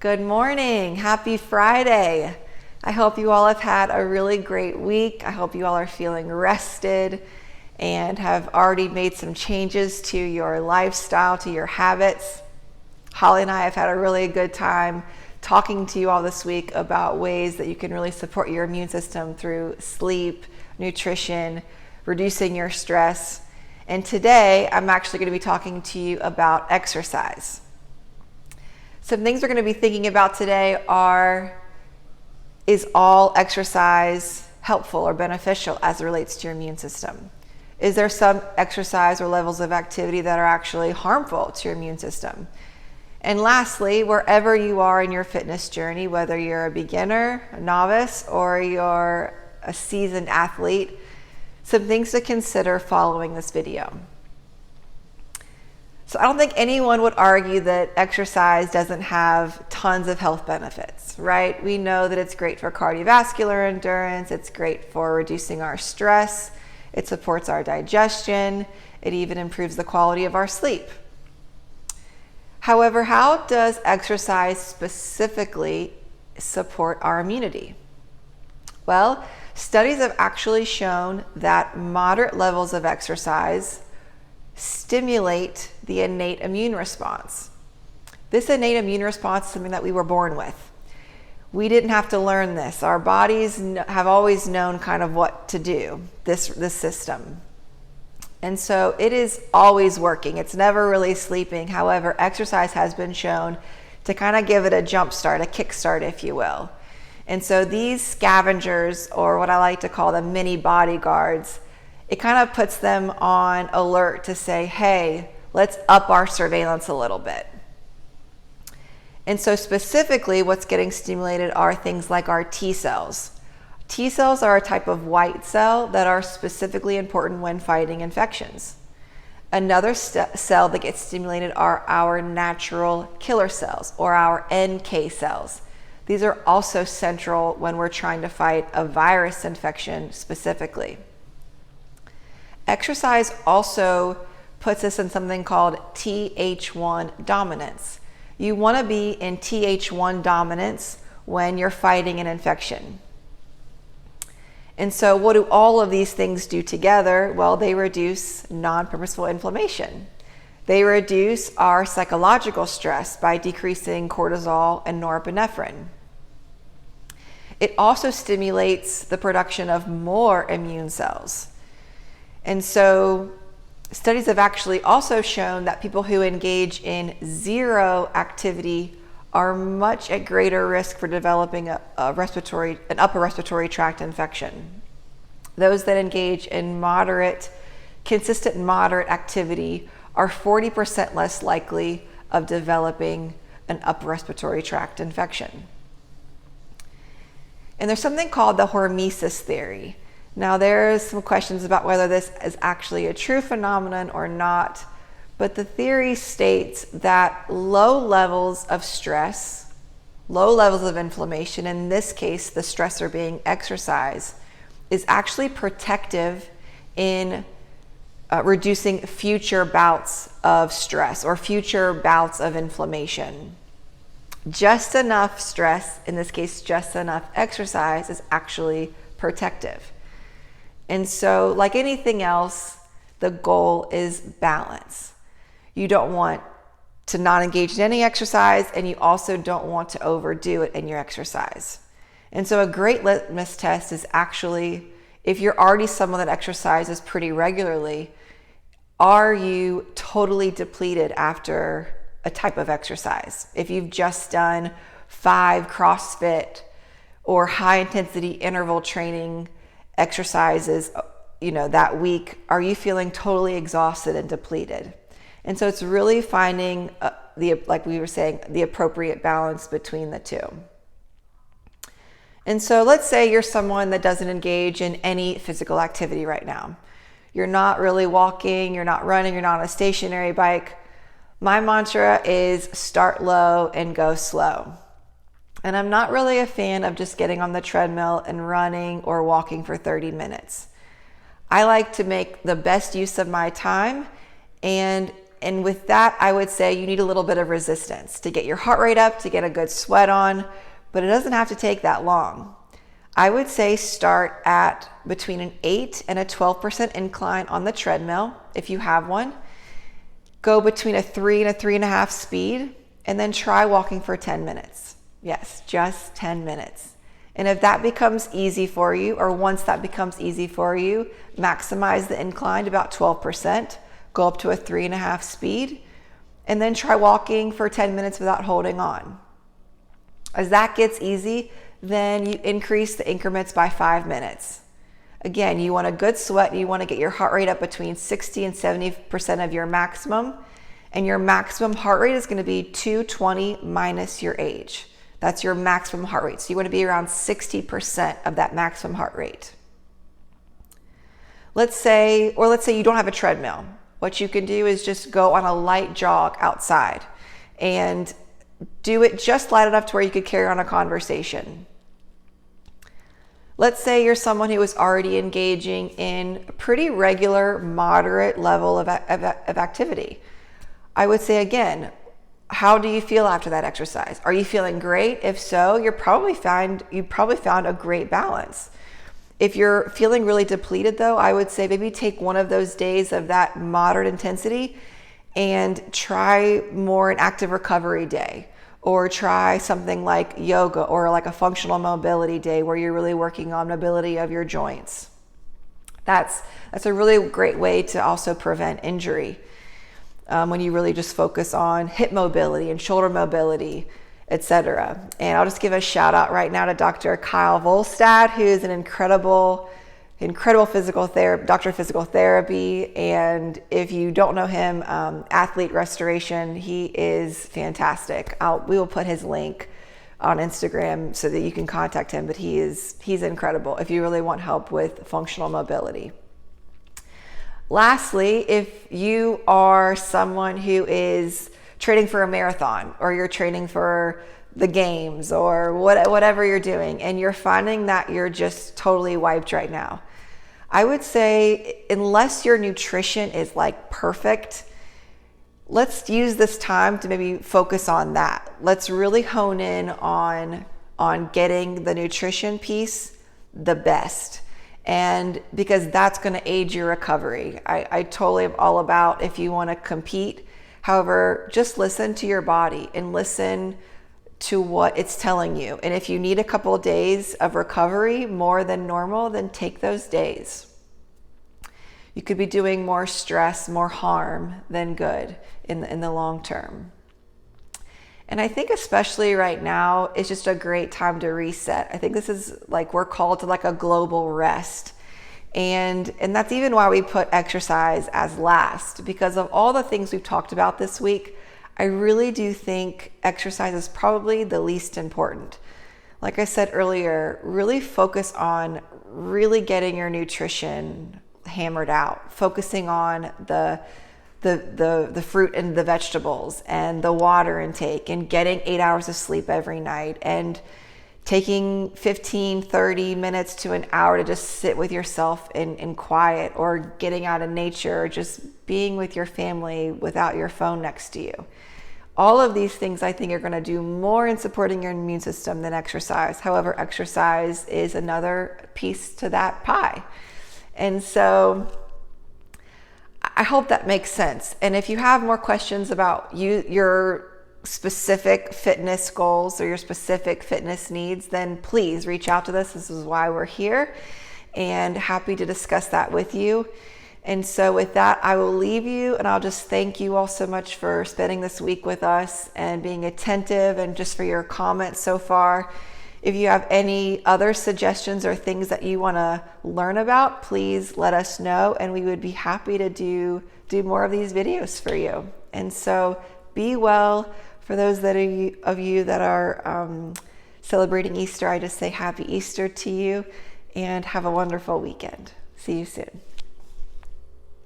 Good morning. Happy Friday. I hope you all have had a really great week. I hope you all are feeling rested and have already made some changes to your lifestyle, to your habits. Holly and I have had a really good time talking to you all this week about ways that you can really support your immune system through sleep, nutrition, reducing your stress. And today, I'm actually going to be talking to you about exercise. Some things we're going to be thinking about today are, is all exercise helpful or beneficial as it relates to your immune system? Is there some exercise or levels of activity that are actually harmful to your immune system? And lastly, wherever you are in your fitness journey, whether you're a beginner, a novice, or you're a seasoned athlete, some things to consider following this video. So I don't think anyone would argue that exercise doesn't have tons of health benefits, right? We know that it's great for cardiovascular endurance, it's great for reducing our stress, it supports our digestion, it even improves the quality of our sleep. However, how does exercise specifically support our immunity? Well, studies have actually shown that moderate levels of exercise stimulate the innate immune response. This innate immune response is something that we were born with. We didn't have to learn this. Our bodies have always known kind of what to do, this system. And so it is always working. It's never really sleeping. However, exercise has been shown to kind of give it a jump start, a kick start, if you will. And so these scavengers, or what I like to call the mini bodyguards, it kind of puts them on alert to say, hey, let's up our surveillance a little bit. And so specifically what's getting stimulated are things like our T cells. T cells are a type of white cell that are specifically important when fighting infections. Another cell that gets stimulated are our natural killer cells, or our NK cells. These are also central when we're trying to fight a virus infection specifically. Exercise also puts us in something called Th1 dominance. You want to be in Th1 dominance when you're fighting an infection. And so what do all of these things do together? Well, they reduce non-purposeful inflammation. They reduce our psychological stress by decreasing cortisol and norepinephrine. It also stimulates the production of more immune cells. And so studies have actually also shown that people who engage in zero activity are much at greater risk for developing an upper respiratory tract infection. Those that engage in consistent moderate activity are 40% less likely of developing an upper respiratory tract infection. And there's something called the Hormesis Theory. Now, there's some questions about whether this is actually a true phenomenon or not, but the theory states that low levels of stress, low levels of inflammation, in this case, the stressor being exercise, is actually protective in reducing future bouts of stress or future bouts of inflammation. Just enough stress, in this case, just enough exercise, is actually protective. And so, like anything else, the goal is balance. You don't want to not engage in any exercise, and you also don't want to overdo it in your exercise. And so a great litmus test is actually, if you're already someone that exercises pretty regularly, are you totally depleted after a type of exercise? If you've just done 5 CrossFit or high intensity interval training exercises, that week, are you feeling totally exhausted and depleted? And so it's really finding like we were saying, the appropriate balance between the two. And so let's say you're someone that doesn't engage in any physical activity right now. You're not really walking, you're not running, you're not on a stationary bike. My mantra is start low and go slow. And I'm not really a fan of just getting on the treadmill and running or walking for 30 minutes. I like to make the best use of my time and And with that, I would say you need a little bit of resistance to get your heart rate up, to get a good sweat on, but it doesn't have to take that long. I would say start at between an 8 and a 12% incline on the treadmill, if you have one. Go between a 3 and a 3.5 speed, and then try walking for 10 minutes. Yes, just 10 minutes. And if that becomes easy for you, or once that becomes easy for you, maximize the incline to about 12%, go up to a 3.5 speed, and then try walking for 10 minutes without holding on. As that gets easy, then you increase the increments by 5 minutes. Again, you want a good sweat. You want to get your heart rate up between 60 and 70% of your maximum. And your maximum heart rate is going to be 220 minus your age. That's your maximum heart rate. So you want to be around 60% of that maximum heart rate. Let's say you don't have a treadmill. What you can do is just go on a light jog outside and do it just light enough to where you could carry on a conversation. Let's say you're someone who is already engaging in a pretty regular, moderate level of activity. I would say again, how do you feel after that exercise? Are you feeling great? If so, you probably found a great balance. If you're feeling really depleted though, I would say maybe take one of those days of that moderate intensity and try more an active recovery day, or try something like yoga or like a functional mobility day where you're really working on mobility of your joints. That's a really great way to also prevent injury when you really just focus on hip mobility and shoulder mobility, etc. And I'll just give a shout out right now to Dr. Kyle Volstad, who is an incredible physical doctor of physical therapy. And if you don't know him, Athlete Restoration, he is fantastic. We will put his link on Instagram so that you can contact him, but he's incredible if you really want help with functional mobility. Lastly, if you are someone who is training for a marathon, or you're training for the games, or whatever you're doing, and you're finding that you're just totally wiped right now, I would say, unless your nutrition is like perfect, let's use this time to maybe focus on that. Let's really hone in on getting the nutrition piece the best. And because that's going to aid your recovery. I totally am all about if you want to compete. However, just listen to your body and listen to what it's telling you. And if you need a couple of days of recovery more than normal, then take those days. You could be doing more stress, more harm than good in the long term. And I think especially right now, it's just a great time to reset. I think this is like, we're called to like a global rest. And that's even why we put exercise as last, because of all the things we've talked about this week. I really do think exercise is probably the least important. Like I said earlier, really focus on really getting your nutrition hammered out, focusing on the fruit and the vegetables and the water intake, and getting 8 hours of sleep every night, and taking 15, 30 minutes to an hour to just sit with yourself in quiet, or getting out in nature, or just being with your family without your phone next to you. All of these things I think are going to do more in supporting your immune system than exercise. However, exercise is another piece to that pie. And so I hope that makes sense. And if you have more questions about your specific fitness goals or your specific fitness needs, then please reach out to us. This is why we're here, and happy to discuss that with you. And so with that, I will leave you, and I'll just thank you all so much for spending this week with us and being attentive, and just for your comments so far. If you have any other suggestions or things that you want to learn about, please let us know, and we would be happy to do more of these videos for you. And so be well. For those of you that are celebrating Easter, I just say happy Easter to you, and have a wonderful weekend. See you soon.